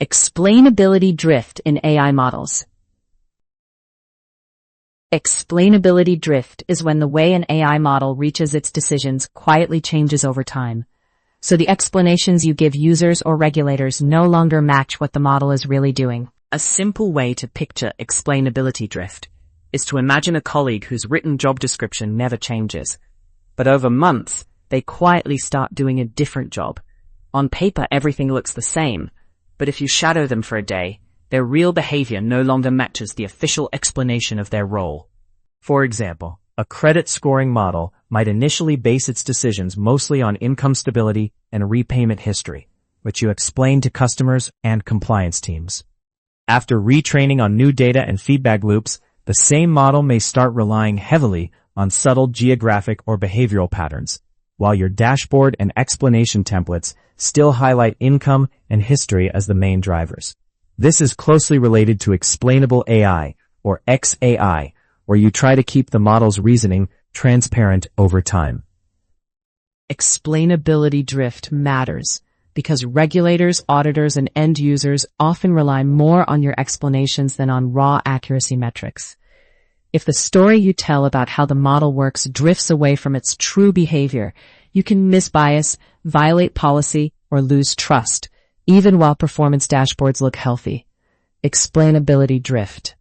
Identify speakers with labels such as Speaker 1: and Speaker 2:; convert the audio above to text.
Speaker 1: Explainability drift in AI models. Explainability drift is when the way an AI model reaches its decisions quietly changes over time. So the explanations you give users or regulators no longer match what the model is really doing.
Speaker 2: A simple way to picture explainability drift is to imagine a colleague whose written job description never changes. But over months, they quietly start doing a different job. On paper, everything looks the same, but if you shadow them for a day, their real behavior no longer matches the official explanation of their role.
Speaker 3: For example, a credit scoring model might initially base its decisions mostly on income stability and repayment history, which you explain to customers and compliance teams. After retraining on new data and feedback loops, the same model may start relying heavily on subtle geographic or behavioral patterns, while your dashboard and explanation templates still highlight income and history as the main drivers. This is closely related to explainable AI, or XAI, where you try to keep the model's reasoning transparent over time.
Speaker 1: Explainability drift matters because regulators, auditors, and end users often rely more on your explanations than on raw accuracy metrics. If the story you tell about how the model works drifts away from its true behavior, you can misbias, violate policy, or lose trust, even while performance dashboards look healthy. Explainability drift.